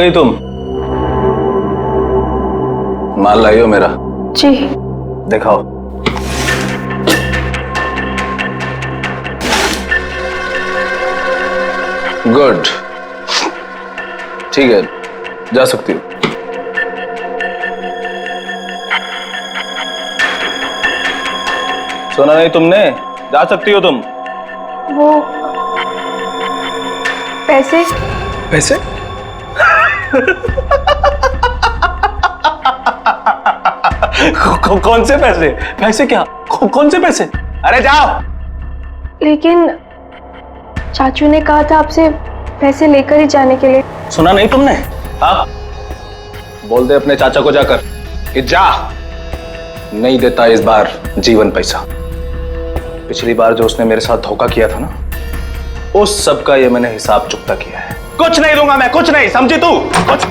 गई तुम? माल लाई हो मेरा? जी। दिखाओ। गुड, ठीक है, जा सकती हो। सुना नहीं तुमने? जा सकती हो तुम। वो पैसे? पैसे? कौन से पैसे? पैसे क्या? कौन से पैसे? अरे जाओ। लेकिन चाचू ने कहा था आपसे पैसे लेकर ही जाने के लिए। सुना नहीं तुमने? हाँ, बोल दे अपने चाचा को जाकर कि जा, नहीं देता इस बार जीवन पैसा। पिछली बार जो उसने मेरे साथ धोखा किया था ना, उस सब का ये मैंने हिसाब चुकता किया है। कुछ नहीं दूंगा मैं, कुछ नहीं, समझी तू? कुछ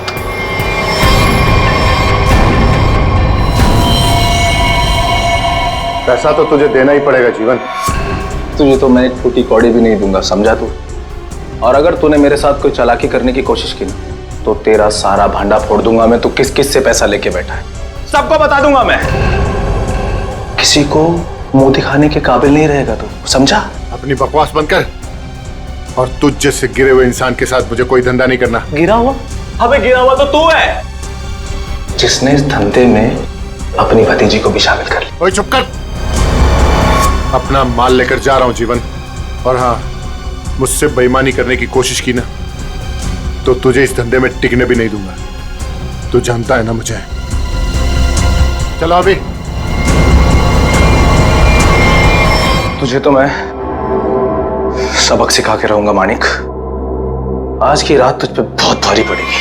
पैसा तो तुझे देना ही पड़ेगा जीवन। तुझे तो मैं एक फूटी कौड़ी भी नहीं दूंगा, समझा तू? और अगर तूने मेरे साथ कोई चालाकी करने की कोशिश की ना, तो तेरा सारा भांडा फोड़ दूंगा मैं। तू किस किस से पैसा लेके बैठा है सबको बता दूंगा मैं। किसी को मुंह दिखाने के काबिल नहीं रहेगा तू, समझा? अपनी बकवास बंद कर और तुझ जैसे गिरे हुए इंसान के साथ मुझे कोई धंधा नहीं करना। गिरा हुआ? अबे गिरा हुआ तो तू है, जिसने इस धंधे में अपनी भतीजी को भी शामिल कर लिया। ओए चुप कर। अपना माल लेकर जा रहा हूं जीवन, और हाँ, मुझसे बेईमानी करने की कोशिश की ना तो तुझे इस धंधे में टिकने भी नहीं दूंगा। तू जानता है ना मुझे। चलो अभी। तुझे तो मैं सबक सिखा के रहूंगा मानिक। आज की रात तुझ पे बहुत भारी पड़ेगी।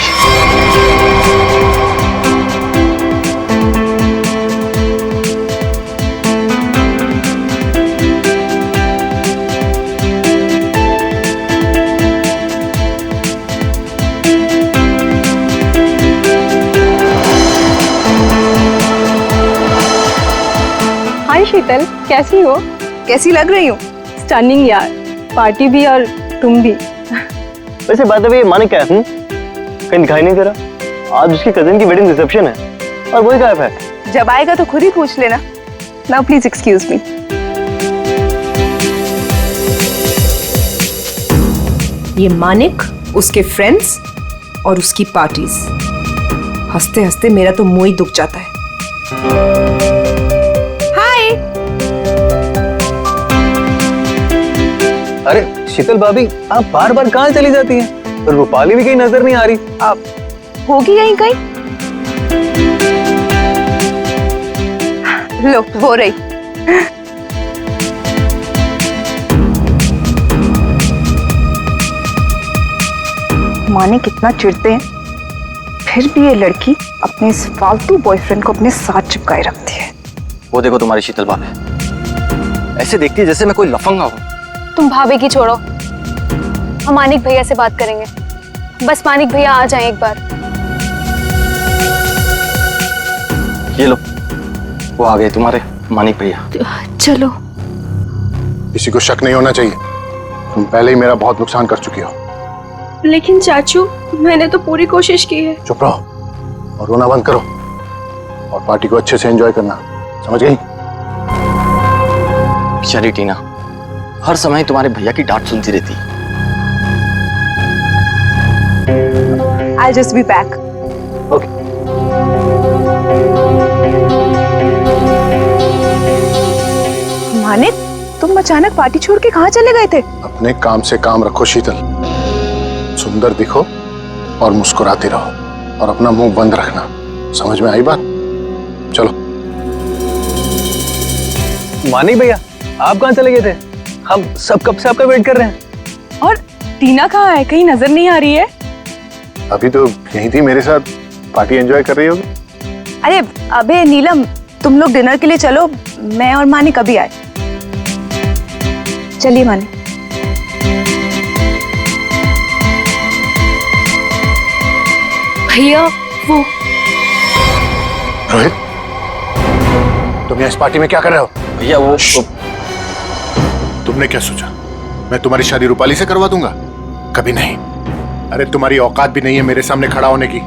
हाय शीतल, कैसी हो? कैसी लग रही हूँ? स्टनिंग यार, पार्टी भी और तुम भी। वैसे बात है, ये मानिक क्या है? कहीं दिखाई नहीं दे रहा। आज उसकी कजिन की वेडिंग रिसेप्शन है और वही गायब है। जब आएगा तो खुद ही पूछ लेना। Now please excuse me. ये मानिक, उसके फ्रेंड्स और उसकी पार्टीज। हंसते हंसते मेरा तो मुंह ही दुख जाता है। हाय। अरे शीतल भाभी, आप बार बार कहाँ चली जाती हैं? और रूपाली भी कहीं नजर नहीं आ रही। अब होगी यहीं कहीं। लो वो रही। माने कितना चिढ़ते हैं, फिर भी ये लड़की अपने इस फालतू बॉयफ्रेंड को अपने साथ चिपकाए रखती है। वो देखो तुम्हारी शीतल भाभी, ऐसे देखती है जैसे मैं कोई लफंगा हूँ। तुम भाभी की छोड़ो, हम मानिक भैया से बात करेंगे। बस मानिक भैया आ जाएं एक बार। ये लो, वो आ गए तुम्हारे मानिक भैया। चलो। किसी को शक नहीं होना चाहिए। तुम पहले ही मेरा बहुत नुकसान कर चुकी हो। लेकिन चाचू, मैंने तो पूरी कोशिश की है। चुप रहो और रोना बंद करो और पार्टी को अच्छे से एंजॉय करना, समझ गई? बेचारी टीना हर समय तुम्हारे भैया की डांट सुनती रहती। I'll just be back. Okay. Manik, तुम अचानक पार्टी छोड़ के कहाँ चले गए थे? अपने काम से काम रखो शीतल। सुंदर दिखो और मुस्कुराती रहो और अपना मुंह बंद रखना, समझ में आई बात? चलो। मानिक भैया, आप कहाँ चले गए थे? हम सब कब से आपका वेट कर रहे हैं। और टीना कहाँ है? कहीं नजर नहीं आ रही है। अभी तो यही थी मेरे साथ, पार्टी एंजॉय कर रही होगी। अरे अबे नीलम, तुम लोग डिनर के लिए चलो, मैं और मानिक अभी आए। चलिए मानिक। भैया वो रोहित, तुम यहाँ इस पार्टी में क्या कर रहे हो? भैया वो तुमने क्या सोचा मैं तुम्हारी शादी रूपाली से करवा दूंगा? कभी नहीं। अरे तुम्हारी औकात भी नहीं है मेरे सामने खड़ा होने की,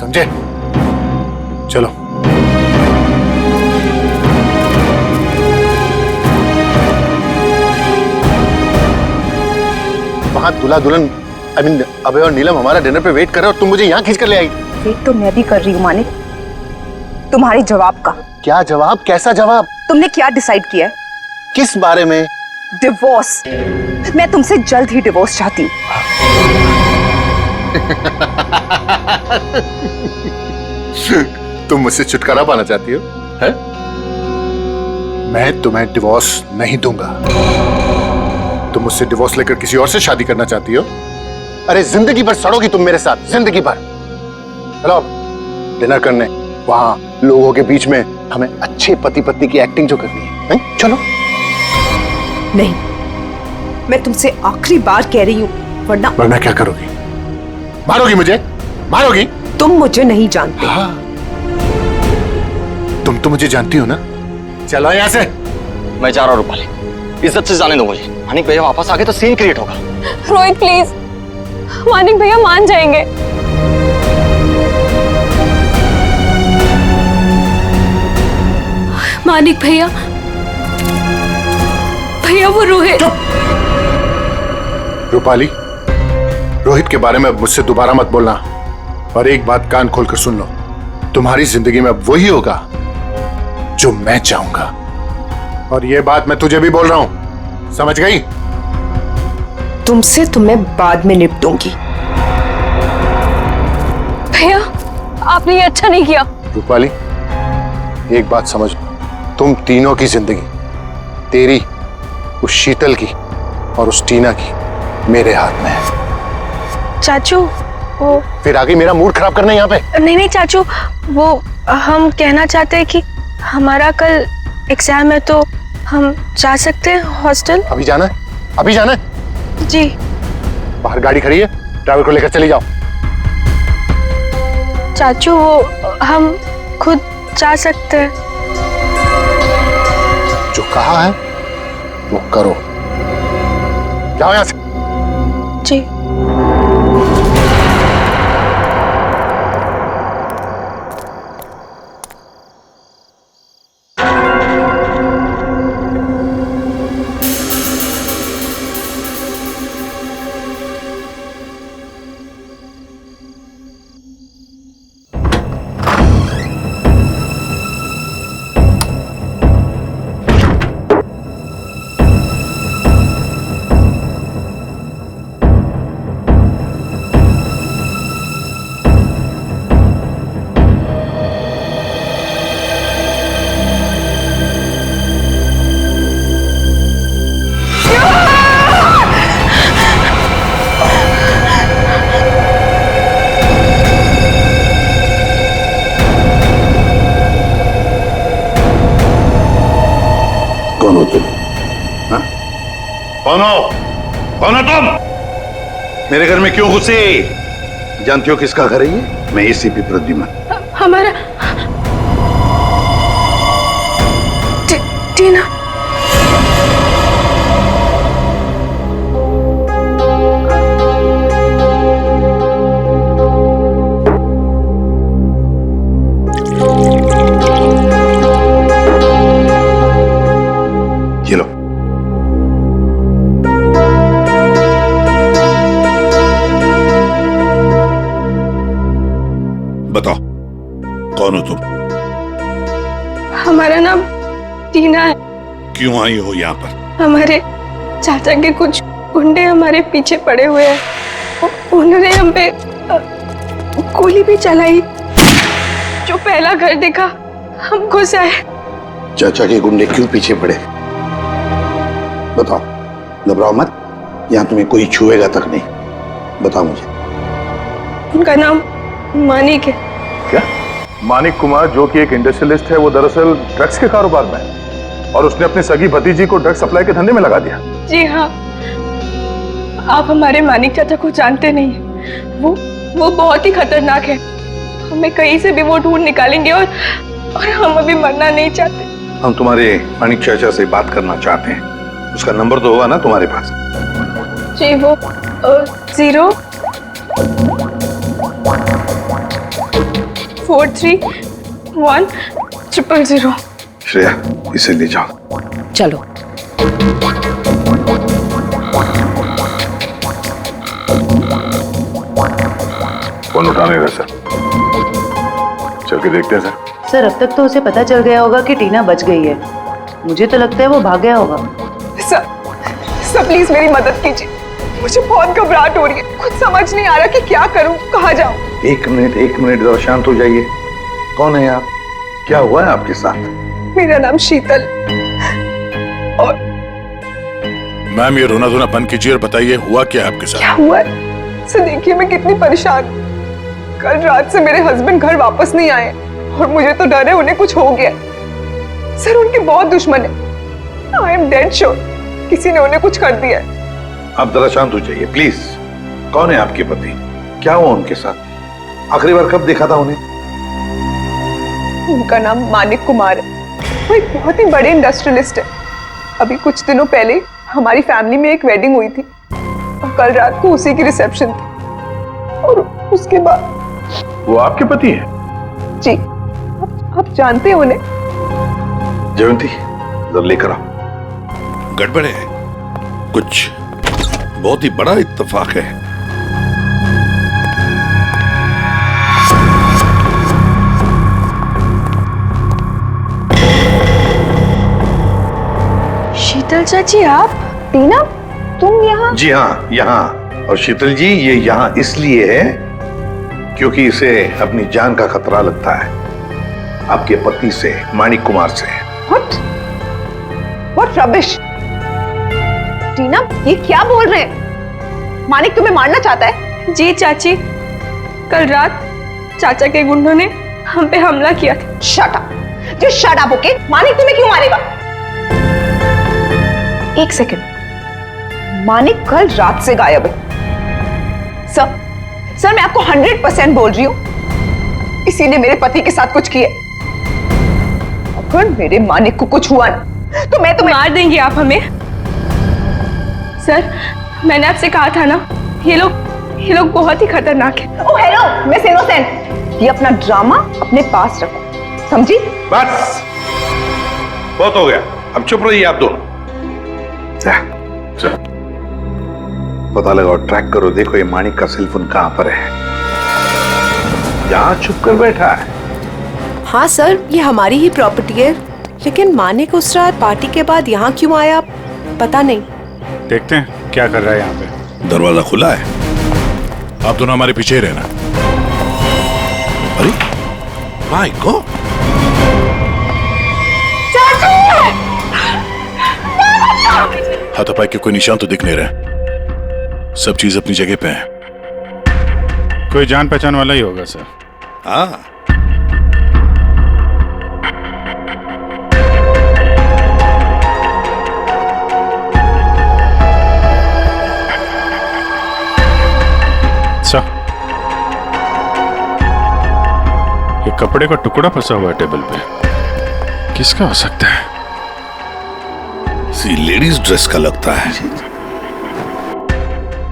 समझे? चलो। वहां दूल्हा दुल्हन अभय और नीलम हमारा डिनर पे वेट कर रहे हो और तुम मुझे यहाँ खींच कर ले आई। वेट तो मैं भी कर रही हूँ मानिक, तुम्हारे जवाब का। क्या जवाब? कैसा जवाब? तुमने क्या डिसाइड किया है? किस बारे में? डिवोर्स। मैं तुमसे जल्द ही डिवोर्स चाहती हूँ। तुम मुझसे छुटकारा पाना चाहती हो, है? मैं तुम्हें डिवोर्स नहीं दूंगा। तुम मुझसे डिवोर्स लेकर किसी और से शादी करना चाहती हो? अरे जिंदगी भर सड़ोगी तुम मेरे साथ, जिंदगी भर। चलो डिनर करने, वहां लोगों के बीच में हमें अच्छे पति पत्नी की एक्टिंग जो करनी है, नहीं? चलो। नहीं, मैं तुमसे आखिरी बार कह रही हूँ, वरना क्या करोगी? मारोगी मुझे? मारोगी? तुम मुझे नहीं जानते। हाँ। तुम तो मुझे जानती हो ना। चलो यहाँ से। मैं जा रहा हूँ रूपाली, इज्जत से जाने दो मुझे। मानिक भैया वापस आ गए तो सीन क्रिएट होगा। रोहित प्लीज, मानिक भैया मान जाएंगे। मानिक भैया, भैया वो रोहित। रूपाली, रोहित के बारे में मुझसे दोबारा मत बोलना। और एक बात कान खोलकर सुन लो, तुम्हारी जिंदगी में अब वही होगा जो मैं चाहूंगा। और ये बात मैं तुझे भी बोल रहा हूं, समझ गई? तुमसे तो मैं बाद में निपटूंगी। भैया आपने ये अच्छा नहीं किया। रूपाली, एक बात समझ, तुम तीनों की जिंदगी, तेरी, उस शीतल की और उस टीना की, मेरे हाथ में है। चाचू वो फिर आगे मेरा मूड खराब करना यहाँ पे? नहीं नहीं चाचू, वो हम कहना चाहते हैं कि हमारा कल एग्जाम है तो हम जा सकते हैं हॉस्टल। अभी जाना है? अभी जाना है? जी। बाहर गाड़ी खड़ी है, ड्राइवर को लेकर चली जाओ। चाचू वो हम खुद जा सकते हैं। जो कहा है वो करो। जाओ यहाँ से। जी। कौन हो तुम? हाँ? कौन हो? कौन हो तुम? मेरे घर में क्यों घुसे? जानती हो किसका घर है ये? मैं एसीपी प्रद्युमन। हमारा टीना। ये लो। बताओ कौन हो तुम? हमारा नाम टीना है। क्यों आई हो यहाँ पर? हमारे चाचा के कुछ गुंडे हमारे पीछे पड़े हुए हैं। उन्होंने हम पे गोली भी चलाई। जो पहला घर देखा हम घुस आए। चाचा के गुंडे क्यों पीछे पड़े? बताओ, घबराओ मत, यहाँ तुम्हें कोई छुएगा तक नहीं। बताओ मुझे। उनका नाम मानिक है। क्या? मानिक कुमार, जो कि एक इंडस्ट्रियलिस्ट है, वो दरअसल ड्रग्स के कारोबार में है और उसने अपनी सगी भतीजी को ड्रग्स सप्लाई के धंधे में लगा दिया। जी हाँ, आप हमारे मानिक चाचा को जानते नहीं हैं। वो बहुत ही खतरनाक है। हमें कहीं से भी वो ढूंढ निकालेंगे और हम अभी मरना नहीं चाहते। हम तुम्हारे मानिक चाचा से बात करना चाहते हैं। उसका नंबर तो होगा ना तुम्हारे पास? जी, वो 0 43100। श्रेया, इसे ले जाओ। चलो। फोन उठा नहीं रहा सर। चल के देखते हैं सर। सर अब तक तो उसे पता चल गया होगा कि टीना बच गई है। मुझे तो लगता है वो भाग गया होगा। सर प्लीज मेरी मदद कीजिए, मुझे बहुत घबराहट हो रही है, कुछ समझ नहीं आ रहा कि क्या करूं, कहाँ जाऊं। एक मिनट जरा शांत हो जाइए। कौन है आप? क्या हुआ है आपके साथ? मेरा नाम शीतल। और मैम ये रोना धोना बंद कीजिए और बताइए हुआ क्या है आपके साथ? क्या हुआ है? सर देखिए मैं कितनी परेशान हूं। कल रात से मेरे हस्बैंड घर वापस नहीं आए और मुझे तो डर है उन्हें कुछ हो गया। सर उनके बहुत दुश्मन है। आई एम डेड श्योर किसी ने उन्हें कुछ कर दिया है। आप जरा शांत हो जाइए प्लीज। कौन है आपके पति? क्या हुआ उनके साथ? आखिरी बार कब देखा था उन्हें? उनका नाम मानिक कुमार है। वो एक बहुत ही बड़े इंडस्ट्रियलिस्ट है। अभी कुछ दिनों पहले हमारी फैमिली में एक वेडिंग हुई थी और कल रात को उसी की रिसेप्शन थी। और उसके बाद वो आपके पति है? जी आप जानते हैं उन्हें? जयंती जरा लेकर आओ। गड़बड़ है, कुछ बहुत ही बड़ा इत्तेफाक है। शीतल चाची आप? टीना तुम यहाँ? जी हाँ, यहाँ। और शीतल जी ये यहाँ इसलिए है क्योंकि इसे अपनी जान का खतरा लगता है आपके पति से, मानिक कुमार से। What rubbish! टीना ये क्या बोल रहे हैं? मानिक तुम्हें मारना चाहता है? जी चाची, कल रात चाचा के गुंडों ने हम पे हमला किया था। Shut up! Just shut up, okay? Manik तुम्हें क्यों मारेगा? एक सेकंड, मानिक कल रात से गायब है। सर मैं आपको 100% बोल रही हूँ, इसी ने मेरे पति के साथ कुछ किया। अगर मेरे मानिक को कुछ हुआ ना तो मैं तुम्हें मार देंगे आप हमें? सर मैंने आपसे कहा था ना, ये लोग बहुत ही खतरनाक है। ओह हेलो मिस इनोसेंट, ये अपना ड्रामा अपने पास रखो, समझी? बस बहुत हो गया, अब चुप रहिए आप दोनों। चल, पता लगाओ, ट्रैक करो, देखो ये मानिक का सेल फोन कहां पर है। यहां छुप कर बैठा है। हाँ सर, ये हमारी ही प्रॉपर्टी है, लेकिन मानिक उस रात पार्टी के बाद यहाँ क्यों आया पता नहीं। देखते हैं क्या कर रहा है यहाँ पे। दरवाजा खुला है। आप दोनों हमारे पीछे ही रहना। अरे माय गॉड, हाथापाई के कोई निशान तो दिख नहीं रहे, सब चीज अपनी जगह पे है। कोई जान पहचान वाला ही होगा सर। हाँ अच्छा, ये कपड़े का टुकड़ा फंसा हुआ है टेबल पे, किसका हो सकता है? सी लेडीज ड्रेस का लगता है।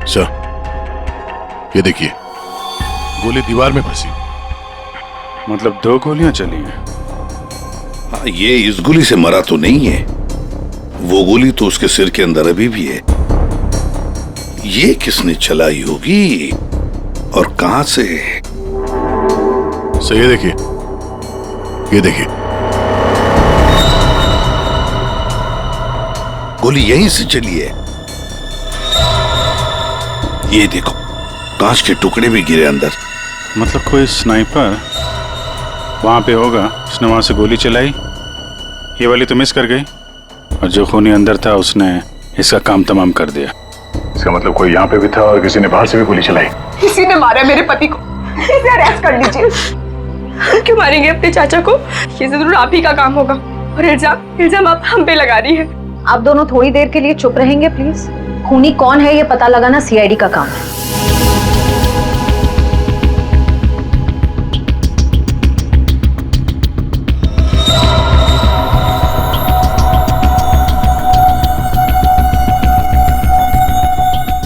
सर ये देखिए, गोली दीवार में फंसी, मतलब 2 गोलियां चली हैं। हाँ, ये इस गोली से मरा तो नहीं है, वो गोली तो उसके सिर के अंदर अभी भी है। ये किसने चलाई होगी और कहां से? सर ये देखिए, ये देखिए, गोली यहीं से चली है। ये देखो, कांच के टुकड़े भी गिरे अंदर। मतलब कोई स्नाइपर वहां पे होगा, उसने वहां से गोली चलाई, ये वाली तो मिस कर गई, और जो खूनी अंदर था उसने इसका काम तमाम कर दिया। इसका मतलब कोई यहाँ पे भी था और किसी ने बाहर से भी गोली चलाई। किसी ने मारा मेरे पति को, इसे अरेस्ट कर लीजिए। हम क्यों मारेंगे अपने चाचा को? ये जरूर आप ही का काम होगा, और इल्जाम आप हम पे लगा रही है। आप दोनों थोड़ी देर के लिए चुप रहेंगे प्लीज। खूनी कौन है ये पता लगाना सीआईडी का काम है।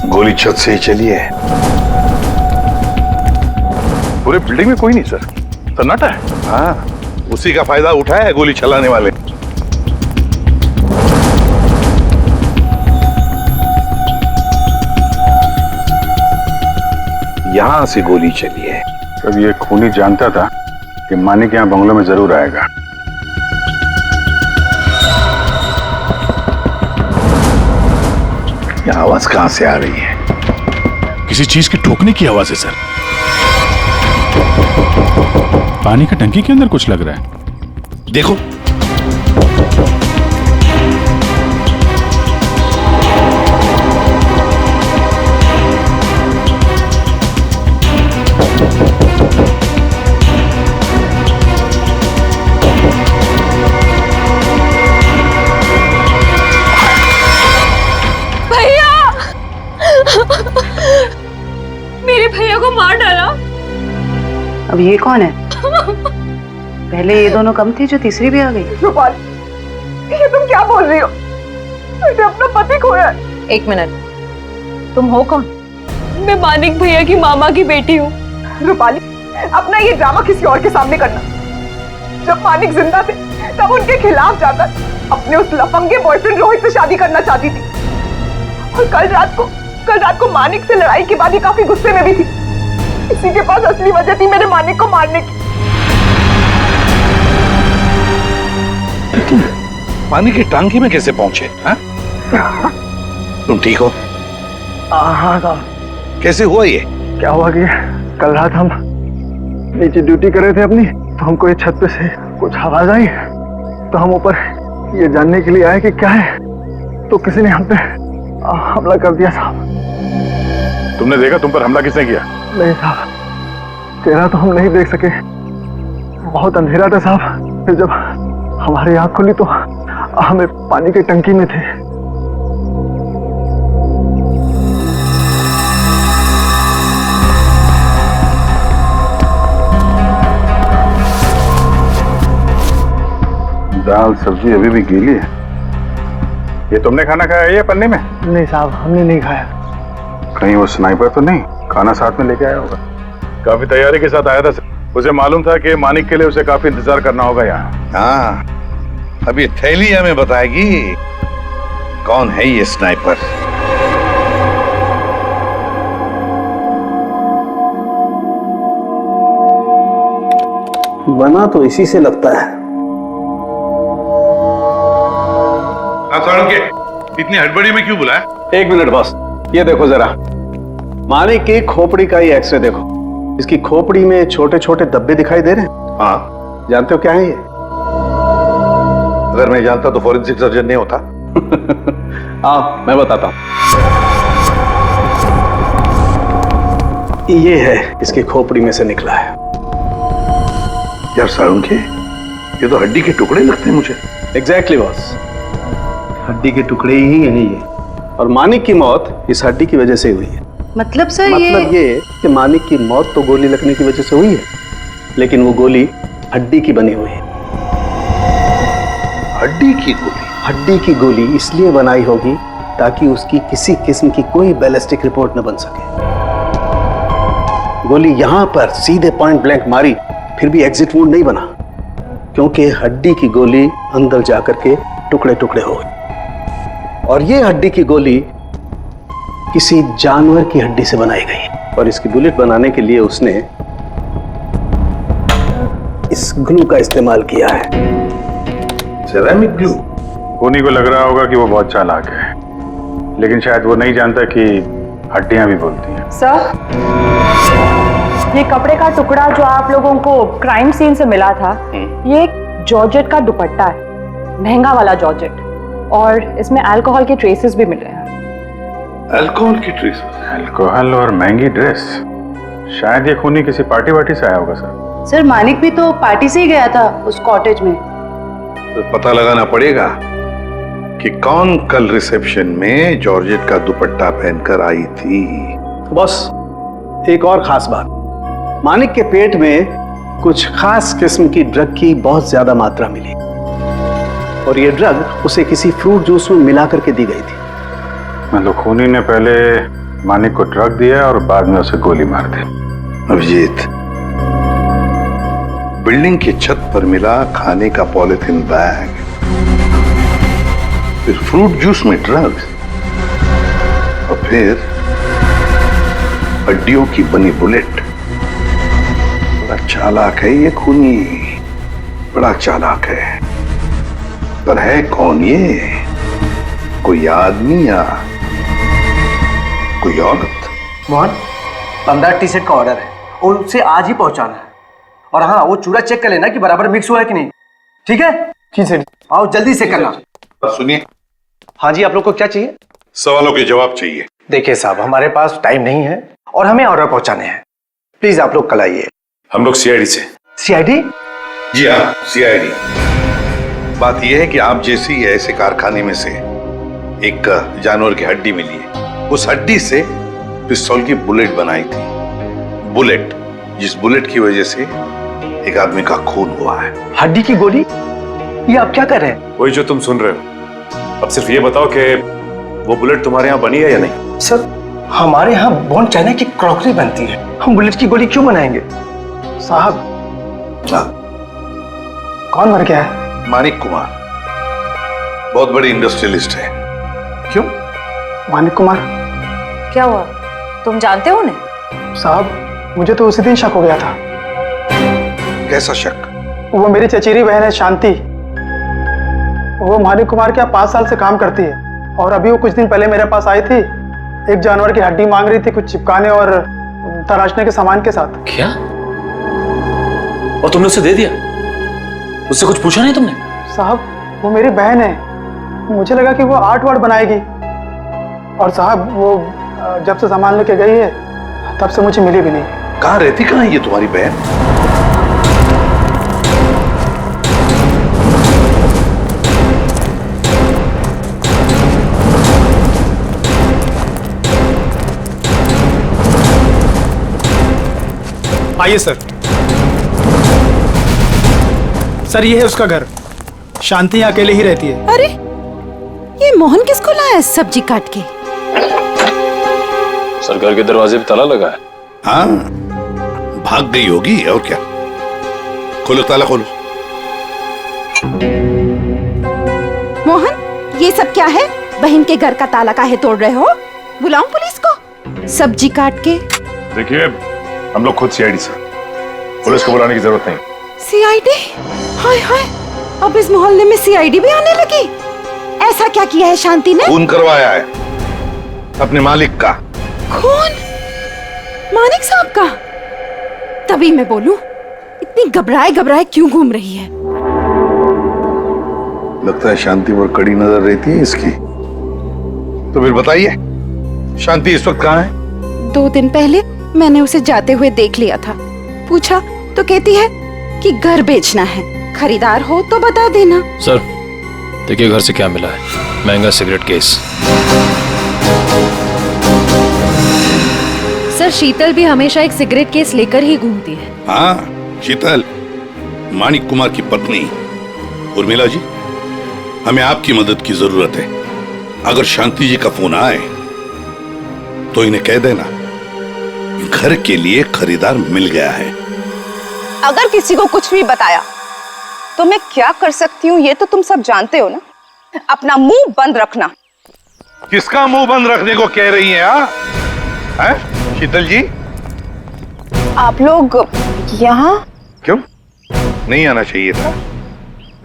गोली छत से ही चली है। पूरे बिल्डिंग में कोई नहीं सर, सन्नाटा है। हाँ, उसी का फायदा उठाया है गोली चलाने वाले। यहां से गोली चली है। तब ये खूनी जानता था कि मानिक यहाँ बंगलों में जरूर आएगा। ये आवाज कहां से आ रही है? किसी चीज के ठोकने की आवाज है सर। पानी का टंकी के अंदर कुछ लग रहा है। देखो, मेरे भैया को मार डाला। अब ये कौन है? पहले ये दोनों कम थे, जो तीसरी भी आ गई। रूपाली, ये तुम क्या बोल रही हो? मैंने अपना पति खोया। एक मिनट, तुम हो कौन? मैं मानिक भैया की मामा की बेटी हूँ। रूपाली, अपना ये ड्रामा किसी और के सामने करना। जब मानिक जिंदा थे तब उनके खिलाफ जाकर अपने उस लफंगे बॉयफ्रेंड रोहित से शादी करना चाहती थी। और कल रात को मानिक से लड़ाई के बाद ही काफी गुस्से में भी थी। इसी के पास असली वजह थी मेरे मानिक को मारने की। पानी की टांकी में कैसे पहुंचे? हाँ? तुम ठीक हो? हाँ साहब। कैसे हुआ ये? क्या हुआ कि कल रात हम नीचे ड्यूटी कर रहे थे अपनी, तो हमको ये छत पे से कुछ आवाज आई, तो हम ऊपर ये जानने के लिए आए कि क्या है, तो किसी ने हम पे हमला कर दिया साहब। तुमने देखा तुम पर हमला किसने किया? नहीं साहब, चेहरा तो हम नहीं देख सके, बहुत अंधेरा था साहब। फिर जब हमारी आंख खुली तो हमें पानी की टंकी में थे। दाल सब्जी अभी भी गीली है। ये तुमने खाना खाया है या पन्नी में? नहीं साहब, हमने नहीं खाया। कहीं वो स्नाइपर तो नहीं खाना साथ में लेके आया होगा? काफी तैयारी के साथ आया था। उसे मालूम था कि मानिक के लिए उसे काफी इंतजार करना होगा यहाँ। हाँ, अभी थैली हमें बताएगी कौन है ये स्नाइपर। बना तो इसी से लगता है। के इतनी हड़बड़ी में क्यों बुलाया? एक मिनट बॉस, ये देखो जरा, मानिक की खोपड़ी का ही एक्सरे देखो। इसकी खोपड़ी में छोटे छोटे धब्बे दिखाई दे रहे हैं। हाँ, जानते हो क्या है ये? अगर मैं जानता तो फॉरेंसिक सर्जन नहीं होता। हाँ, मैं बताता हूं। ये है इसकी खोपड़ी में से निकला है। यार सारुण के, ये तो हड्डी के टुकड़े लगते हैं मुझे। एग्जैक्टली बॉस, हड्डी के टुकड़े ही हैं ये। और मानिक की मौत इस हड्डी की वजह से हुई है। मतलब सर मतलब ये कि मानिक की मौत तो गोली लगने की वजह से हुई है, लेकिन वो गोली हड्डी की बनी हुई है। हड्डी की गोली? हड्डी की गोली इसलिए बनाई होगी ताकि उसकी किसी किस्म की कोई बैलिस्टिक रिपोर्ट न बन सके। गोली यहां पर सीधे पॉइंट ब्लैंक मारी, फिर भी एग्जिट वुंड नहीं बना, क्योंकि हड्डी की गोली अंदर जाकर के टुकड़े टुकड़े हो गए। और ये हड्डी की गोली किसी जानवर की हड्डी से बनाई गई, और इसकी बुलेट बनाने के लिए उसने इस ग्लू का इस्तेमाल किया है। Ceramic glue? खूनी को लग रहा होगा कि वो बहुत चालाक है, लेकिन शायद वो नहीं जानता कि हड्डियां भी बोलती हैं। सर, ये कपड़े का टुकड़ा जो आप लोगों को क्राइम सीन से मिला था, ये एक जॉर्जेट का दुपट्टा है, महंगा वाला जॉर्जेट, और इसमें अल्कोहल के ट्रेसेस भी मिले हैं। अल्कोहल की ट्रेसेस? अल्कोहल और महंगी ड्रेस? शायद ये खूनी किसी पार्टी वार्टी से आया होगा सर। सर, मानिक भी तो पार्टी से ही गया था उस कॉटेज में। तो पता लगाना पड़ेगा कि कौन कल रिसेप्शन में जॉर्जेट का दुपट्टा पहनकर आई थी। बस एक और खास बात, मानिक के पेट में कुछ खास किस्म की ड्रग की बहुत ज्यादा मात्रा मिली, और ये ड्रग उसे किसी फ्रूट जूस में मिला करके दी गई थी। मतलब खूनी ने पहले मानिक को ड्रग दिया और बाद में उसे गोली मार दी। अभिजीत, बिल्डिंग की छत पर मिला खाने का पॉलिथीन बैग, फिर फ्रूट जूस में ड्रग्स, और फिर हड्डियों की बनी बुलेट। बड़ा चालाक है ये खूनी, बड़ा चालाक है। पर है कौन ये? कोई आदमी या कोई औरत? मोहन, 15 टी शर्ट का ऑर्डर है और उसे आज ही पहुंचाना है। और हाँ, वो चूड़ा चेक कर लेना कि बराबर मिक्स हुआ है कि नहीं। ठीक है? जी सर। आओ जल्दी से करना। सुनिए। हाँ जी, आप लोग को क्या चाहिए? सवालों के जवाब चाहिए। देखिए साहब, हमारे पास टाइम नहीं है और हमें ऑर्डर पहुंचाने हैं। प्लीज आप लोग कल आइए। हम लोग सीआईडी से। सीआईडी? जी हाँ, सीआईडी। बात यह है कि आप जैसी ऐसे कारखाने में से एक जानवर की हड्डी मिली है। उस हड्डी से पिस्तौल की बुलेट बनाई थी। बुलेट, जिस बुलेट की वजह से एक आदमी का खून हुआ है। हड्डी की गोली? ये आप क्या कर रहे हैं? वही जो तुम सुन रहे हो। अब सिर्फ ये बताओ कि वो बुलेट तुम्हारे यहाँ बनी है या नहीं? सर, हमारे यहाँ बोन चाइना की क्रॉकरी बनती है। हम बुलेट की गोली क्यों बनाएंगे? साहब, कौन मर गया है? मानिक कुमार, बहुत बड़ी इंडस्ट्रियलिस्ट है। क्यों? मानिक कुमार? क्या हुआ? तुम जानते हो उन्हें? साहब, मुझे तो उसी दिन शक हो गया था। कैसा शक? वो मेरी चचेरी बहन है शांति। वो मानिक कुमार के यहाँ 5 साल से काम करती है और अभी वो कुछ दिन पहले मेरे पास आई थी। एक जानवर की हड्डी मांग रही थी, कुछ चिपकाने और तराशने के सामान के साथ। क्या? और तुमने उसे दे दिया? उससे कुछ पूछा नहीं तुमने? साहब, वो मेरी बहन है। मुझे लगा कि वो आर्ट वार्ट बनाएगी। और साहब, वो जब से सामान लेके गई है तब से मुझे मिली भी नहीं। कहाँ रहती, कहाँ है ये तुम्हारी बहन? आइए सर। सर, ये है उसका घर। शांति अकेले ही रहती है। अरे, ये मोहन किसको लाया है सब्जी काट के? सर, घर के दरवाजे पे ताला लगा है। हाँ, भाग गई होगी और क्या। खोलो, ताला खोलो। मोहन, ये सब क्या है? बहन के घर का ताला काहे तोड़ रहे हो? बुलाऊं पुलिस को? सब्जी काट के। देखिए, हम लोग खुद सीआईडी से, पुलिस को बुलाने की जरूरत नहीं। सीआईडी? हाय हाय, अब इस मोहल्ले में सीआईडी भी आने लगी। ऐसा क्या किया है शांति ने? खून करवाया है अपने मालिक का। खून? मानिक साहब का? तभी मैं बोलूं, इतनी घबराए घबराए क्यों घूम रही है? लगता है शांति पर कड़ी नजर रहती है इसकी। तो फिर बताइए, शांति इस वक्त कहाँ है? 2 दिन पहले मैंने उसे जाते हुए देख लिया था। पूछा तो कहती है कि घर बेचना है, खरीदार हो तो बता देना। सर, देखिए घर से क्या मिला है। महंगा सिगरेट केस। सर, शीतल भी हमेशा एक सिगरेट केस लेकर ही घूमती है। हाँ, शीतल, मानिक कुमार की पत्नी। उर्मिला जी, हमें आपकी मदद की जरूरत है। अगर शांति जी का फोन आए तो इन्हें कह देना घर के लिए खरीदार मिल गया है। अगर किसी को कुछ भी बताया तो मैं क्या कर सकती हूँ ये तो तुम सब जानते हो ना। अपना मुंह बंद रखना। किसका मुंह बंद रखने को कह रही हैं? हैं? शीतल जी, आप लोग यहाँ क्यों नहीं आना चाहिए था?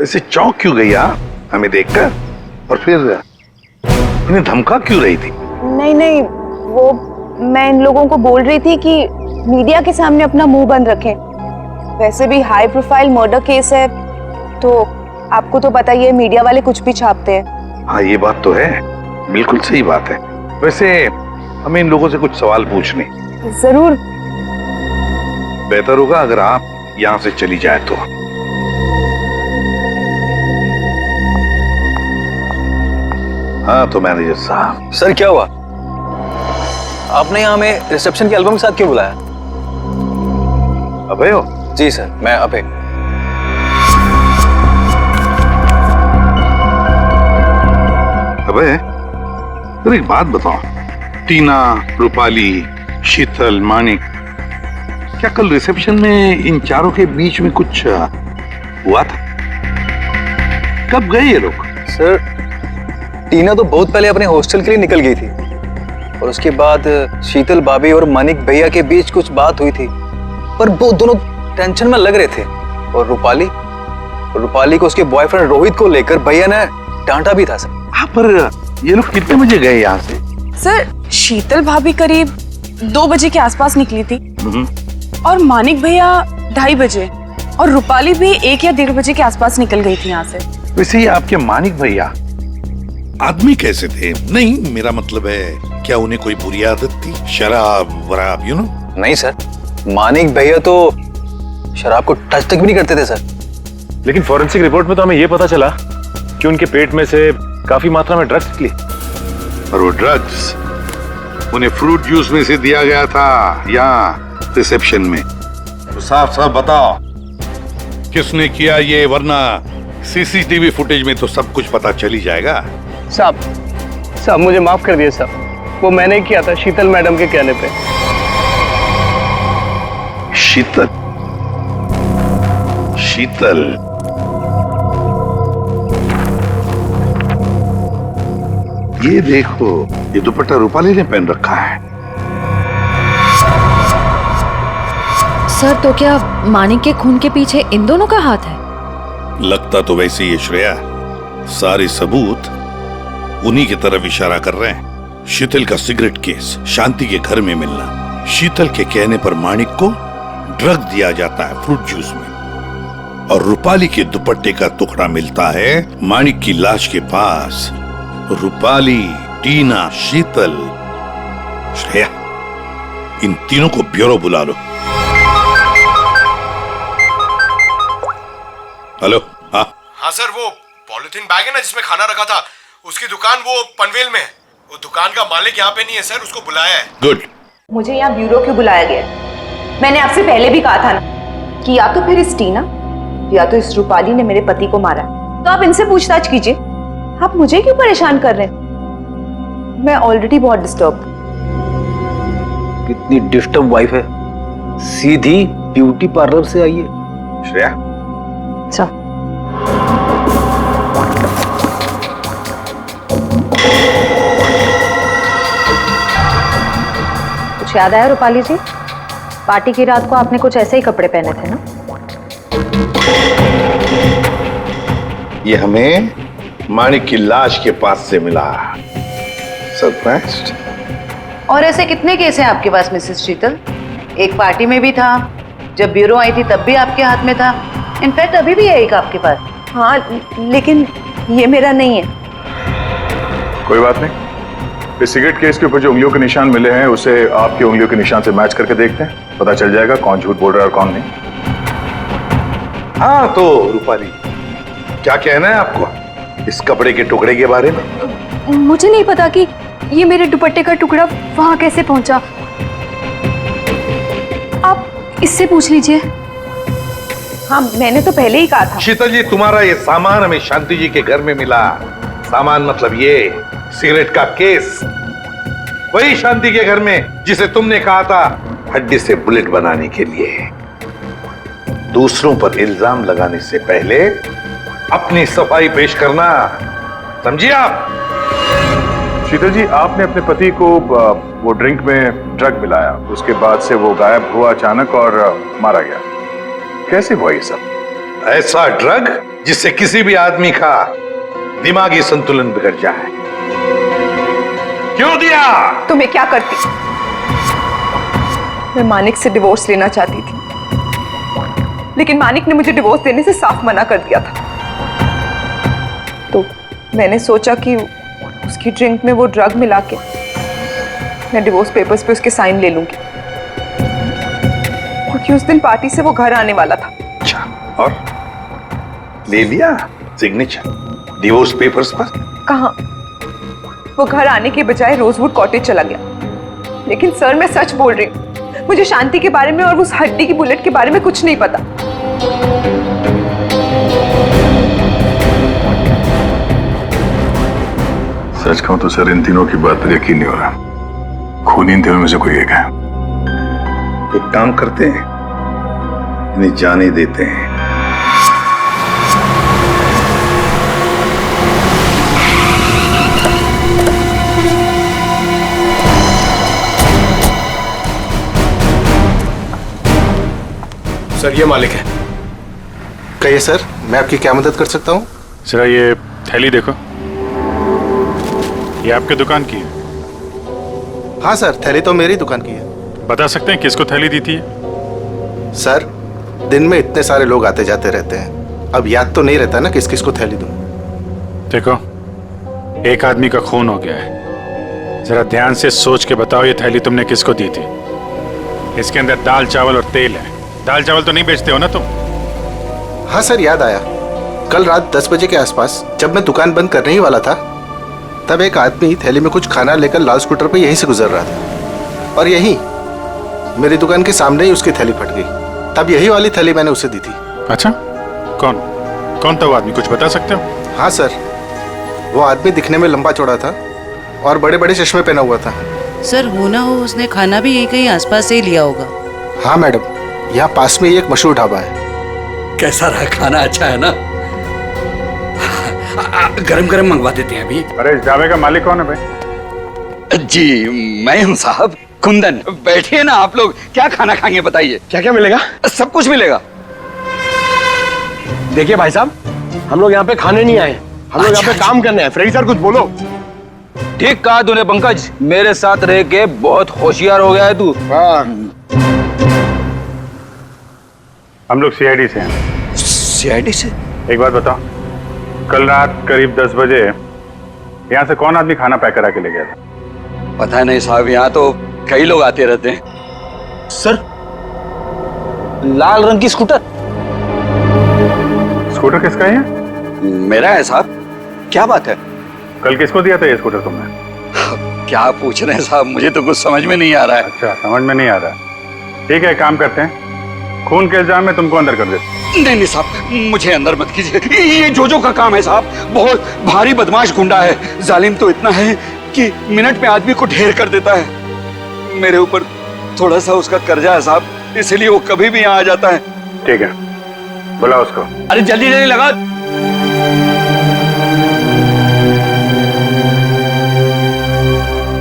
ऐसे चौंक क्यों गई आप हमें देखकर? और फिर उन्हें धमका क्यों रही थी? नहीं, वो मैं इन लोगों को बोल रही थी कि मीडिया के सामने अपना मुंह बंद रखें। वैसे भी हाई प्रोफाइल मर्डर केस है तो आपको तो पता ही है, मीडिया वाले कुछ भी छापते हैं। हाँ, ये बात तो है, बिल्कुल सही बात है। वैसे हमें इन लोगों से कुछ सवाल पूछने। जरूर। बेहतर होगा अगर आप यहाँ से चली जाए तो। हाँ तो मैनेजर साहब। सर, क्या हुआ? आपने यहाँ हमें रिसेप्शन के एल्बम के साथ क्यों बुलाया? अभय हो? जी सर, मैं अभय। अभय, तो एक बात बताओ, टीना, रूपाली, शीतल, मानिक, क्या कल रिसेप्शन में इन चारों के बीच में कुछ हुआ था? कब गए ये लोग? सर, टीना तो बहुत पहले अपने हॉस्टल के लिए निकल गई थी और उसके बाद शीतल भाभी और मानिक भैया के बीच कुछ बात हुई थी, पर वो दोनों टेंशन में लग रहे थे। और रूपाली को उसके बॉयफ्रेंड रोहित को लेकर भैया ने डांटा भी था सर। हाँ, पर ये लोग कितने बजे गए यहाँ से? सर, शीतल भाभी करीब 2 बजे के आसपास निकली थी और मानिक भैया 2:30 बजे और रूपाली भी 1 या 1:30 बजे के आसपास निकल गई थी यहाँ से। वैसे ही आपके मानिक भैया आदमी कैसे थे? नहीं, मेरा मतलब है क्या उन्हें कोई बुरी आदत थी? शराब वराब, यू नो? नहीं सर, मानिक भैया तो शराब को टच तक भी नहीं करते थे सर। लेकिन फॉरेंसिक रिपोर्ट में तो हमें यह पता चला कि उनके पेट में से काफी मात्रा में ड्रग्स निकली। और वो ड्रग्स उन्हें फ्रूट जूस में से दिया गया था यहाँ रिसेप्शन में। तो साफ साफ बताओ किसने किया ये, वरना सीसीटीवी फुटेज में तो सब कुछ पता चल ही जाएगा। साहब मुझे माफ कर दिए साहब, वो मैंने किया था शीतल मैडम के कहने पे। शीतल? ये देखो, ये दुपट्टा रूपाली ने पहन रखा है। सर, तो क्या मानिक के खून के पीछे इन दोनों का हाथ है? लगता तो वैसे ही है श्रेया, सारे सबूत उन्हीं की तरफ इशारा कर रहे हैं। शीतल का सिगरेट केस, शांति के घर में मिलना, शीतल के कहने पर मानिक को ड्रग दिया जाता है फ्रूट जूस में, और रूपाली के दुपट्टे का टुकड़ा मिलता है मानिक की लाश के पास। रूपाली, टीना, शीतल, श्रेया, इन तीनों को ब्यूरो बुला लो। हेलो? हाँ सर, वो पॉलिथीन बैग है ना जिसमें खाना रखा था, उसकी दुकान वो पनवेल में है। वो दुकान का मालिक यहाँ पे नहीं है सर, उसको बुलाया है। गुड। मुझे यहाँ ब्यूरो क्यों बुलाया गया? मैंने आपसे पहले भी कहा था ना कि या तो फिर इस टीना या तो इस रूपाली ने मेरे पति को मारा, तो आप इनसे पूछताछ कीजिए। आप मुझे क्यों परेशान कर रहे हैं? मैं ऑलरेडी बहुत डिस्टर्ब। कितनी डिस्टर्ब वाइफ है, सीधी ब्यूटी पार्लर से आई है। श्रेया, अच्छा, कुछ याद आया रूपाली जी? पार्टी की रात को आपने कुछ ऐसे ही कपड़े पहने थे ना? ये हमें मानिक की लाश के पास से मिला। सरप्राइज्ड। और ऐसे कितने केस हैं आपके पास मिसेस शीतल? एक पार्टी में भी था, जब ब्यूरो आई थी तब भी आपके हाथ में था, इनफैक्ट अभी भी है एक आपके पास। हाँ, लेकिन ये मेरा नहीं है। कोई बात नहीं, इस सिगरेट केस के ऊपर जो उंगलियों के निशान मिले हैं उसे आपकी उंगलियों के निशान से मैच करके देखते हैं, पता चल जाएगा कौन झूठ बोल रहा है और कौन नहीं। हाँ, तो रूपाली, क्या कहना है आपको इस कपड़े के टुकड़े के बारे में? मुझे नहीं पता कि ये मेरे दुपट्टे का टुकड़ा वहां कैसे पहुंचा। आप इससे पूछ लीजिए। हाँ, मैंने तो पहले ही कहा था। शीतल जी, तुम्हारा ये सामान हमें शांति जी के घर में मिला। सामान मतलब ये सिगरेट का केस, वही शांति के घर में जिसे तुमने कहा था हड्डी से बुलेट बनाने के लिए। दूसरों पर इल्जाम लगाने से पहले अपनी सफाई पेश करना, समझिए आप? शीतल जी, आपने अपने पति को वो ड्रिंक में ड्रग मिलाया, उसके बाद से वो गायब हुआ अचानक और मारा गया। कैसे हुआ ये सब? ऐसा ड्रग जिससे किसी भी आदमी का दिमागी संतुलन बिगड़ जाए। क्यों दिया? तो मैं क्या करती? मैं मानिक से डिवोर्स लेना चाहती थी, लेकिन मानिक ने मुझे डिवोर्स देने से साफ मना कर दिया था। तो मैंने सोचा कि उसकी ड्रिंक में वो ड्रग मिला के मैं डिवोर्स पेपर्स पे उसके साइन ले लूंगी, क्योंकि उस दिन पार्टी से वो घर आने वाला था। अच्छा, और ले लिया सिग्नेचर डिवोर्स पेपर्स पर? कहाँ, वो घर आने के बजाय रोजवुड कॉटेज चला गया। लेकिन सर, मैं सच बोल रही हूँ, मुझे शांति के बारे में और उस हड्डी की बुलेट के बारे में कुछ नहीं पता। सच कहूं तो सर, इन तीनों की बात पर यकीन नहीं हो रहा। खून इन तीनों में से कोई एक है। एक काम करते हैं, इन्हें जाने देते हैं। सर ये मालिक है। कहिए सर, मैं आपकी क्या मदद कर सकता हूँ? जरा ये थैली देखो, ये आपके दुकान की है? हाँ सर, थैली तो मेरी दुकान की है। बता सकते हैं किसको थैली दी थी? सर, दिन में इतने सारे लोग आते जाते रहते हैं, अब याद तो नहीं रहता ना किस किस को थैली दूं। देखो, एक आदमी का खून हो गया है, जरा ध्यान से सोच के बताओ ये थैली तुमने किसको दी थी? इसके अंदर दाल चावल और तेल है। दाल चावल तो नहीं बेचते हो ना तुम? हाँ सर, याद आया। कल रात 10 बजे के आसपास जब मैं दुकान बंद करने ही वाला था, तब एक आदमी थैली में कुछ खाना लेकर लाल स्कूटर पे यहीं से गुजर रहा था, और यहीं मेरी दुकान के सामने ही उसकी थैली फट गई। तब यही वाली थैली मैंने उसे दी थी। अच्छा, कौन कौन था वो आदमी, कुछ बता सकते हो? हाँ सर, वो आदमी दिखने में लंबा चौड़ा था और बड़े बड़े चश्मे पहना हुआ था। सर, हो ना हो उसने खाना भी यहीं कहीं आसपास से ही लिया होगा। हाँ मैडम, यहाँ पास में ही एक मशहूर ढाबा है। कैसा रहा खाना? अच्छा है ना? गरम गरम मंगवा देते हैं अभी। अरे इस ढाबे का मालिक कौन है भाई? जी मैं हूँ साहब, कुंदन। बैठिए ना आप लोग, क्या खाना खाएंगे बताइए? क्या क्या मिलेगा? सब कुछ मिलेगा। देखिए भाई साहब, हम लोग यहाँ पे खाने नहीं आए, हम लोग यहाँ पे काम करने आए। फ्रेडी सर कुछ बोलो। ठीक कहा तूने पंकज, मेरे साथ रह के बहुत होशियार हो गया है तू। हम लोग सीआईडी से हैं। सीआईडी से? एक बात बताओ, कल रात करीब 10 बजे यहाँ से कौन आदमी खाना पैक करा के ले गया था? पता नहीं साहब, यहाँ तो कई लोग आते रहते हैं। सर, लाल रंग की स्कूटर। स्कूटर किसका है? मेरा है साहब। क्या बात है? कल किसको दिया था ये स्कूटर तुमने? क्या पूछ रहे हैं साहब, मुझे तो कुछ समझ में नहीं आ रहा है। अच्छा, समझ में नहीं आ रहा। ठीक है, काम करते हैं, खून के इल्जाम में तुमको अंदर कर देते। नहीं नहीं साहब, मुझे अंदर मत कीजिए। ये जोजो का काम है साहब, बहुत भारी बदमाश गुंडा है। जालिम तो इतना है कि मिनट में आदमी को ढेर कर देता है। मेरे ऊपर थोड़ा सा उसका कर्जा है साहब, इसलिए वो कभी भी यहाँ आ जाता है। ठीक है, बुला उसको। अरे जल्दी जल्दी लगा।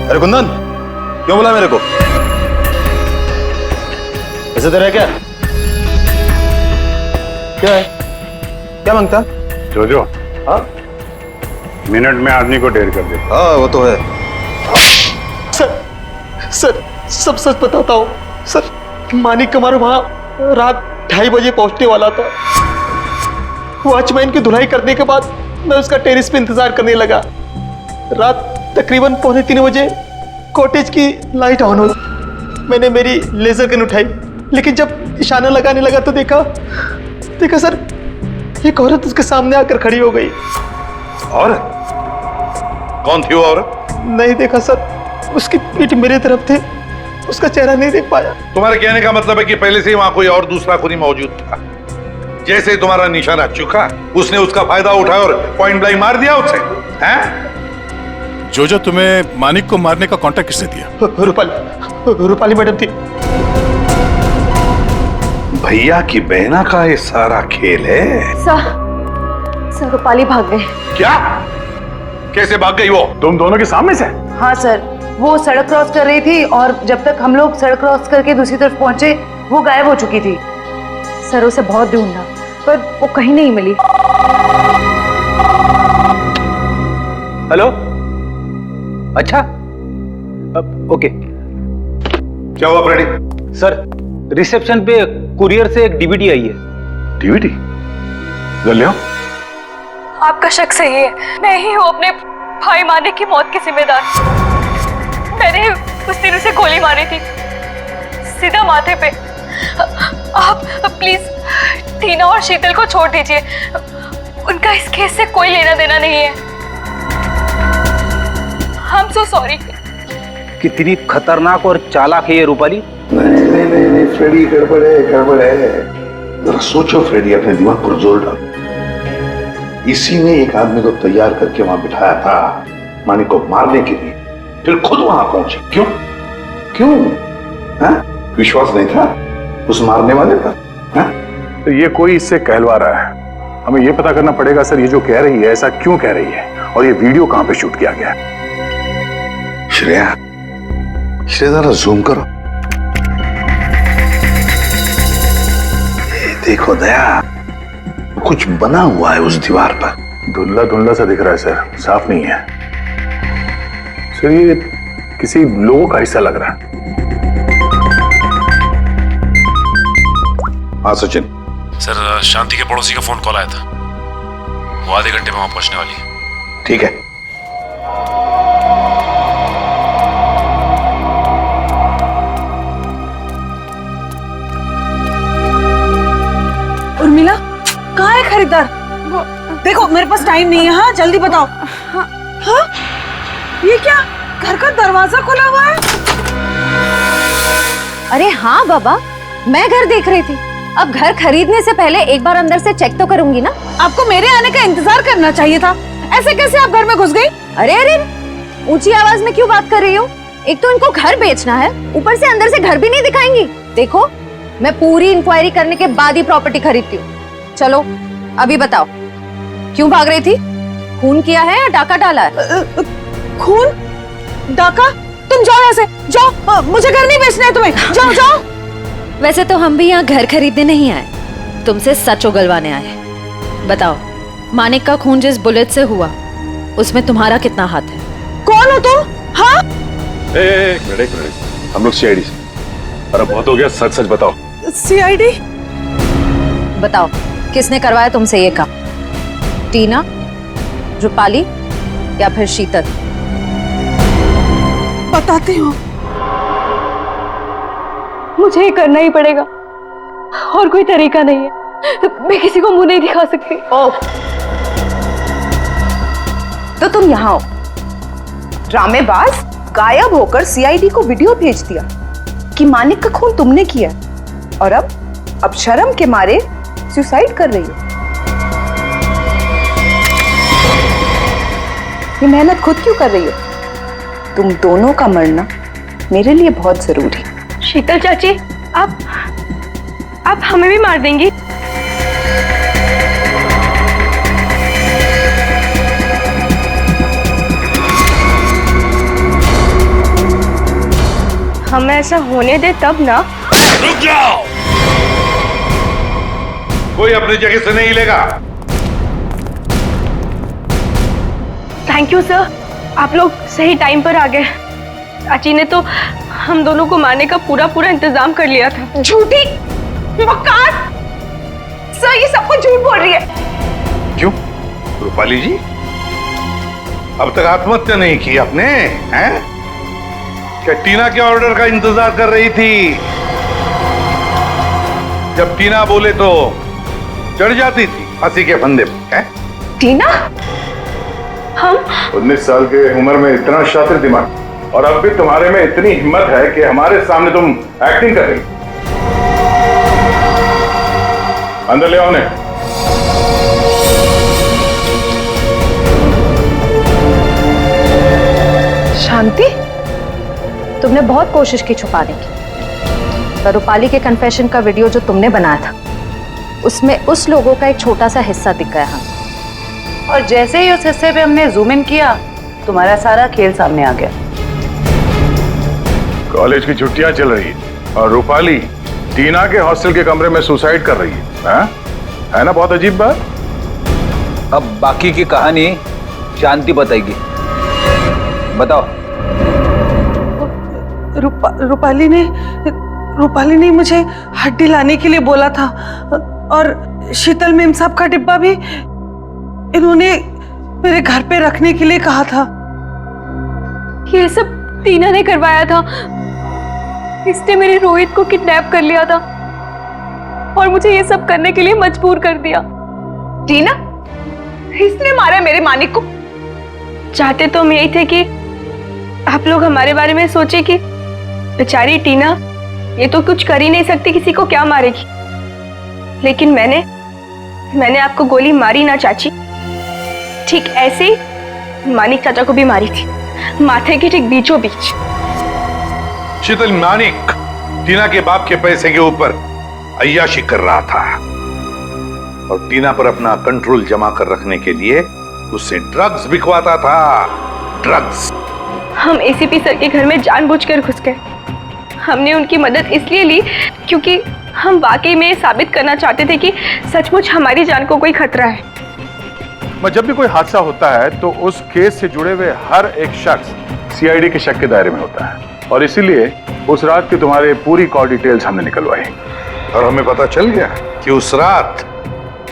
अरे कुंदन, क्यों बोला मेरे को? ऐसे तेरा क्या क्या है? क्या मांगता? जोजो, हाँ मिनट में आदमी को ढेर कर दे। हाँ वो तो है। सर सब सच बताता हूँ सर। मानिक कुमार वहाँ रात 2:30 बजे पहुंचने वाला था। वॉचमैन की धुलाई करने के बाद मैं उसका टेरेस पे इंतजार करने लगा। रात तकरीबन 2:45 बजे कॉटेज की लाइट ऑन हुई। मैंने मेरी लेजर गन उठाई, लेकिन जब निशाना लगाने लगा तो देखा सर, एक औरत उसके सामने आकर खड़ी हो गई। औरत? कौन थी वो औरत? नहीं देखा सर, उसकी पीठ मेरे तरफ थे, उसका चेहरा नहीं देख पाया। तुम्हारे कहने का मतलब है कि पहले से ही वहां कोई और दूसरा खूनी मौजूद था। जैसे ही तुम्हारा निशाना चुका, उसने उसका फायदा उठाया और पॉइंट ब्लैंक मार दिया उसे, हैं? जोजो, तुम्हें मानिक को मारने का कॉन्ट्रैक्ट किसने दिया? रूपाली मैडम थी। भैया की बहना का ये सारा खेल है। सर रूपाली भाग गए। क्या? कैसे भाग गई वो? तुम दोनों के सामने से? हाँ सर, वो सड़क क्रॉस कर रही थी और जब तक हम लोग सड़क क्रॉस करके दूसरी तरफ पहुंचे, वो गायब हो चुकी थी। सर उसे बहुत ढूंढा पर वो कहीं नहीं मिली। हेलो, अच्छा, ओके। क्या हुआ फ्रेडी? सर, रिसेप्शन पे कुरियर से एक डीवीडी आई है। डीवीडी? ले आओ। आपका शक सही है, मैं ही हूँ अपने भाई मानिक की मौत की जिम्मेदार। मैंने उस दिन उसे गोली मारी थी, सीधा माथे पे। आप प्लीज टीना और शीतल को छोड़ दीजिए, उनका इस केस से कोई लेना देना नहीं है। I'm so sorry। कितनी खतरनाक और चालाक है ये रूपाली। नहीं फ्रेडी, गड़बड़ है। जरा सोचो फ्रेडी, अपने दिमाग पर जोर डालो। इसी ने एक आदमी को तैयार करके वहां बिठाया था मानिक को मारने के लिए, फिर खुद वहां पहुंचे। क्यों? हाँ? विश्वास नहीं था उस मारने वाले का? हाँ? तो ये कोई इससे कहलवा रहा है। हमें ये पता करना पड़ेगा सर, ये जो कह रही है ऐसा क्यों कह रही है, और ये वीडियो कहां पे शूट किया गया है। श्रेया, जरा जूम करो। देखो दया, कुछ बना हुआ है उस दीवार पर। धुंधला धुंधला सा दिख रहा है सर, साफ नहीं है सर। ये किसी लोगों का हिस्सा लग रहा है। हाँ सचिन। सर, शांति के पड़ोसी का फोन कॉल आया था। वो आधे घंटे में वहां पहुंचने वाली है। ठीक है। उर्मिला, कहाँ है खरीदार? देखो मेरे पास टाइम नहीं है। हाँ जल्दी बताओ। हाँ, ये क्या, घर का दरवाजा खुला हुआ है? अरे हाँ बाबा, मैं घर देख रही थी। अब घर खरीदने से पहले एक बार अंदर से चेक तो करूंगी ना। आपको मेरे आने का इंतजार करना चाहिए था। ऐसे कैसे आप घर में घुस गई? अरे अरे, ऊंची आवाज में क्यों बात कर रही हो? एक तो इनको घर बेचना है, ऊपर से अंदर से घर भी नहीं दिखाएंगी। देखो, मैं पूरी इंक्वायरी करने के बाद ही प्रॉपर्टी खरीदती हूँ। चलो अभी बताओ, क्यों भाग रही थी? खून किया है या डाका डाला है? खून? डाका? तुम जाओ यहाँ से, जाओ। मुझे घर नहीं बेचना है तुम्हें। जाओ जाओ। वैसे तो हम भी यहाँ घर खरीदने नहीं आए, तुमसे सच उगलवाने आए हैं। बताओ, मानिक का खून जिस बुलेट से हुआ, उसमें तुम्हारा कितना हाथ है? कौन हो तुम? हाँ? एक मिनट, हम लोग सीआईडी से। अरे बहुत हो गया, सच सच बताओ। सीआईडी? बताओ, किसने करवाया तुमसे ये काम? टीना, रूपाली या फिर शीतल? बताती हूँ। मुझे ये करना ही पड़ेगा, और कोई तरीका नहीं है। मैं किसी को मुंह नहीं दिखा सकती। तो तुम यहाँ हो, ड्रामेबाज, गायब होकर सीआईडी को वीडियो भेज दिया कि मानिक का खून तुमने किया, और अब शर्म के मारे सुसाइड कर रही हो। ये मेहनत खुद क्यों कर रही हो? तुम दोनों का मरना मेरे लिए बहुत जरूरी। शीतल चाची, आप हमें भी मार देंगी? हम ऐसा होने दे तब ना। रुक जाओ, कोई अपनी जगह से नहीं हिलेगा। थैंक यू सर, आप लोग सही टाइम पर आ गए। चाची ने तो हम दोनों को मारने का पूरा इंतजाम कर लिया था। झूठी, मक्कार! सर ये सब कुछ झूठ बोल रही है। क्यों रूपाली जी, अब तक आत्महत्या नहीं की आपने? हैं? क्या टीना के ऑर्डर का इंतजार कर रही थी? जब टीना बोले तो चढ़ जाती थी फांसी के फंदे पे। टीना? हम 19 साल के उम्र में इतना शातिर दिमाग, और अब भी तुम्हारे में इतनी हिम्मत है कि हमारे सामने तुम एक्टिंग कर रही। अंदर ले आओ उन्हें। शांति, तुमने बहुत कोशिश की छुपाने की, पर रूपाली के कन्फेशन का वीडियो जो तुमने बनाया था, उसमें उस लोगों का एक छोटा सा हिस्सा दिख गया हमें। और जैसे ही उस हिस्से पे हमने जूम इन किया, तुम्हारा सारा खेल सामने आ गया। कॉलेज की छुट्टियां चल रही है और रूपाली टीना के हॉस्टल के कमरे में सुसाइड कर रही है ना? बहुत अजीब बात। अब बाकी की कहानी शांति बताएगी। बताओ। रूपाली ने मुझे हड्डी लाने के लिए बोला था, और शीतल मेम साहब का डिब्बा भी इन्होंने मेरे घर पे रखने के लिए कहा था। ये सब टीना ने करवाया था। इसने मेरे रोहित को किडनैप कर लिया था और मुझे ये सब करने के लिए मजबूर कर दिया। टीना? इसने मारा मेरे मानिक को? चाहते तो हम यही थे कि आप लोग हमारे बारे में सोचे कि बेचारी टीना ये तो कुछ कर ही नहीं सकती, किसी को क्या मारेगी। लेकिन मैंने आपको गोली मारी ना चाची, ठीक ऐसे ही मानिक चाचा को भी मारी थी, माथे के ठीक बीचों बीच। शीतल, मानिक टीना के बाप के पैसे के ऊपर अय्याशी कर रहा था। और टीना पर अपना कंट्रोल जमा कर रखने के लिए उससे ड्रग्स बिकवाता था। ड्रग्स। हम एसीपी सर के घर में जानबूझकर घुस गए। हमने उनकी मदद इसलिए ली क्योंकि हम वाकई में साबित करना चाहते थे कि सचमुच हमारी जान को कोई खतरा है। जब भी कोई हादसा होता है तो उस केस से जुड़े हुए हर एक शख्स सीआईडी के शक के दायरे में होता है, और इसीलिए उस रात की तुम्हारी पूरी कॉल डिटेल्स हमने निकलवाई और हमें पता चल गया कि उस रात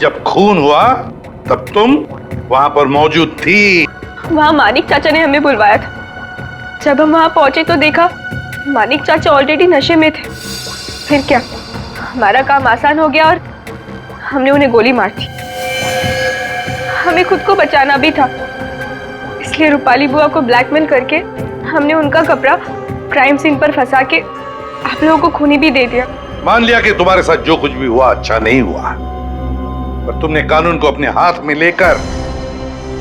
जब खून हुआ तब तुम वहां पर मौजूद थी। वहाँ मानिक चाचा ने हमें बुलवाया था। जब हम वहाँ पहुंचे तो देखा मानिक चाचा ऑलरेडी नशे में थे। फिर क्या, हमारा काम आसान हो गया और हमने उन्हें गोली मार दी। हमें खुद को बचाना भी था, इसलिए रूपाली बुआ को ब्लैकमेल करके हमने उनका कपड़ा क्राइम सीन पर फंसा के आप लोगों को खूनी भी दे दिया। मान लिया कि तुम्हारे साथ जो कुछ भी हुआ अच्छा नहीं हुआ, पर तुमने कानून को अपने हाथ में लेकर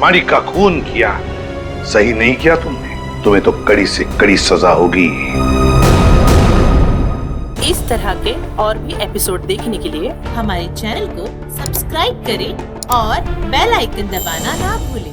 मानिक का खून किया। सही नहीं किया तुमने। तुम्हें तो कड़ी से कड़ी सजा होगी। इस तरह के और भी एपिसोड देखने के लिए हमारे चैनल को सब्सक्राइब करें और बेल आइकन दबाना ना भूलें।